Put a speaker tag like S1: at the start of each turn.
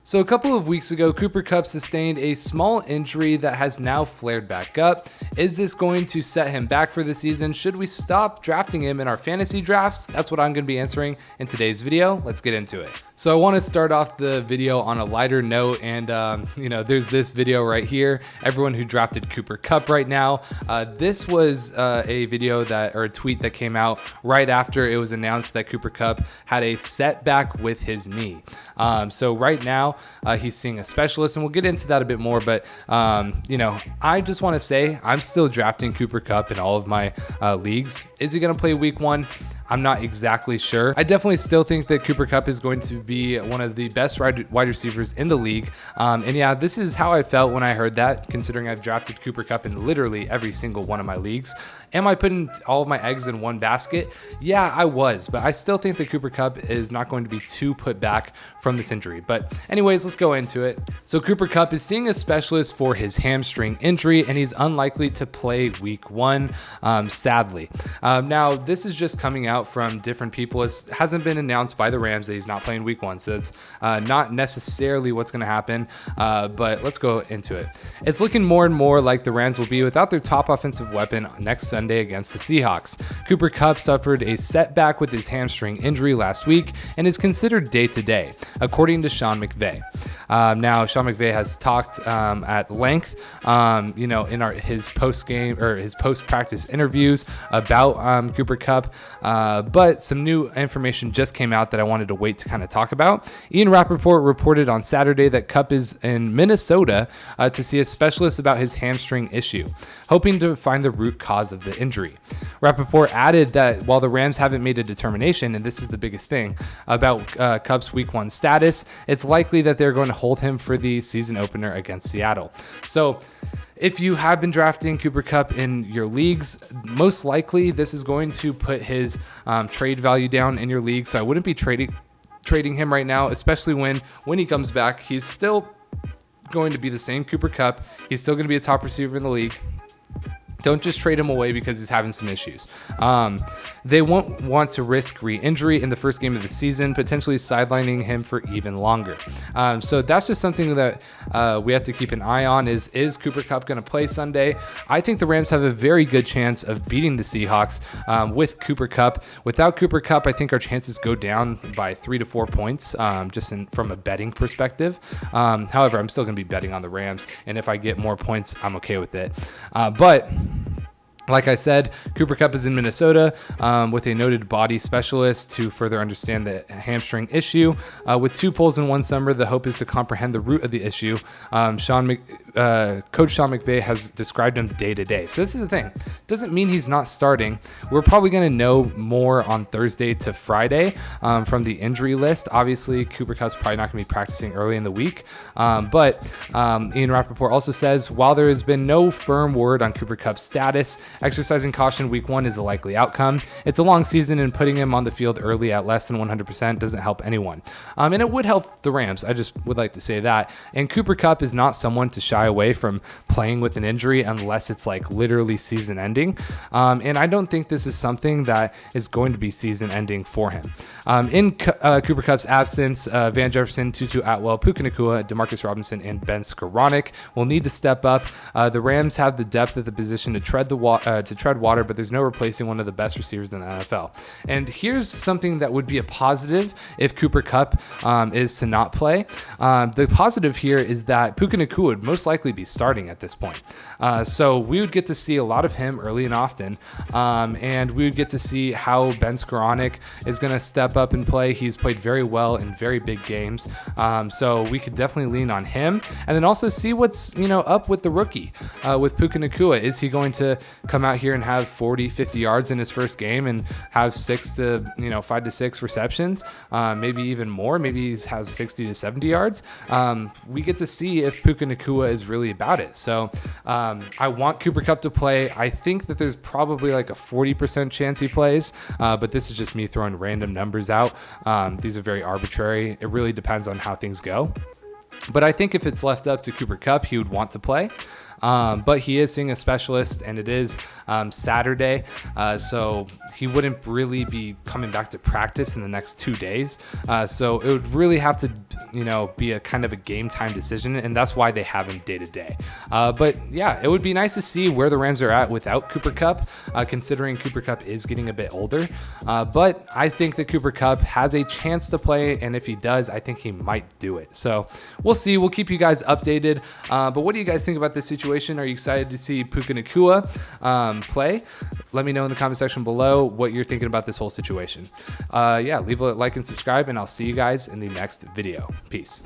S1: So a couple of weeks ago, Cooper Kupp sustained a small injury that has now flared back up. Is this going to set him back for the season? Should we stop drafting him in our fantasy drafts? That's what I'm going to be answering in today's video. Let's get into it. So I want to start off the video on a lighter note, and there's this video right here. Everyone who drafted Cooper Kupp right now. This was a video or a tweet that came out right after it was announced that Cooper Kupp had a setback with his knee. So right now he's seeing a specialist, and we'll get into that a bit more. But I just want to say I'm still drafting Cooper Kupp in all of my leagues. Is he going to play week 1? I'm not exactly sure. I definitely still think that Cooper Kupp is going to be one of the best wide receivers in the league. And yeah, this is how I felt when I heard that, considering I've drafted Cooper Kupp in literally every single one of my leagues. Am I putting all of my eggs in one basket? Yeah, I was, but I still think that Cooper Kupp is not going to be too put back from this injury. But anyways, let's go into it. So Cooper Kupp is seeing a specialist for his hamstring injury, and he's unlikely to play week 1, sadly. Now, this is just coming out from different people. It hasn't been announced by the Rams that he's not playing week 1, so it's not necessarily what's going to happen, but let's go into it. It's looking more and more like the Rams will be without their top offensive weapon next Sunday against the Seahawks. Cooper Kupp suffered a setback with his hamstring injury last week and is considered day-to-day, according to Sean McVay. Now, Sean McVay has talked at length, in his post-game or his post-practice interviews about Cooper Kupp, but some new information just came out that I wanted to wait to kind of talk about. Ian Rappaport reported on Saturday that Kupp is in Minnesota to see a specialist about his hamstring issue, hoping to find the root cause of the injury. Rappaport added that while the Rams haven't made a determination, and this is the biggest thing, about Kupp's week 1 status, it's likely that they're going to hold him for the season opener against Seattle. So if you have been drafting Cooper Kupp in your leagues, most likely this is going to put his trade value down in your league. So I wouldn't be trading him right now, especially when he comes back. He's still going to be the same Cooper Kupp. He's still going to be a top receiver in the league. Don't just trade him away because he's having some issues. They won't want to risk re-injury in the first game of the season, potentially sidelining him for even longer. So that's just something that we have to keep an eye on. Is Cooper Kupp going to play Sunday? I think the Rams have a very good chance of beating the Seahawks with Cooper Kupp. Without Cooper Kupp, I think our chances go down by 3 to 4 points, from a betting perspective. However, I'm still going to be betting on the Rams, and if I get more points, I'm okay with it. But like I said, Cooper Kupp is in Minnesota with a noted body specialist to further understand the hamstring issue. With 2 polls in one summer, the hope is to comprehend the root of the issue. Coach Sean McVay has described him day to day. So this is the thing. Doesn't mean he's not starting. We're probably going to know more on Thursday to Friday from the injury list. Obviously, Cooper Kupp's probably not going to be practicing early in the week. But Ian Rappaport also says, while there has been no firm word on Cooper Kupp's status, exercising caution week 1 is a likely outcome. It's a long season, and putting him on the field early at less than 100% doesn't help anyone. And it would help the Rams. I just would like to say that. And Cooper Kupp is not someone to shy away from playing with an injury unless it's like literally season ending. And I don't think this is something that is going to be season ending for him. In Cooper Kupp's absence, Van Jefferson, Tutu Atwell, Puka Nacua, Demarcus Robinson, and Ben Skoranek will need to step up. The Rams have the depth at the position to tread water, but there's no replacing one of the best receivers in the NFL. And here's something that would be a positive if Cooper Kupp is to not play. The positive here is that Puka Nacua would most likely be starting at this point. So we would get to see a lot of him early and often, and we would get to see how Ben Skoranek is going to step up and play. He's played very well in very big games, so we could definitely lean on him, and then also see what's up with the rookie with Puka Nacua. Is he going to come out here and have 40-50 yards in his first game and have 5 to 6 receptions, maybe even more? Maybe he has 60 to 70 yards. We get to see if Puka Nacua is really about it. So I want Cooper Kupp to play. I think that there's probably like a 40% chance he plays, but this is just me throwing random numbers out. These are very arbitrary. It really depends on how things go. But I think if it's left up to Cooper Kupp, he would want to play. But he is seeing a specialist, and it is Saturday, so he wouldn't really be coming back to practice in the next 2 days. So it would really have to, be a kind of a game time decision, and that's why they have him day to day. But yeah, it would be nice to see where the Rams are at without Cooper Kupp, considering Cooper Kupp is getting a bit older. But I think that Cooper Kupp has a chance to play, and if he does, I think he might do it. So we'll see. We'll keep you guys updated. But what do you guys think about this situation? Are you excited to see Puka Nacua play? Let me know in the comment section below what you're thinking about this whole situation. Yeah, leave a like and subscribe, and I'll see you guys in the next video. Peace.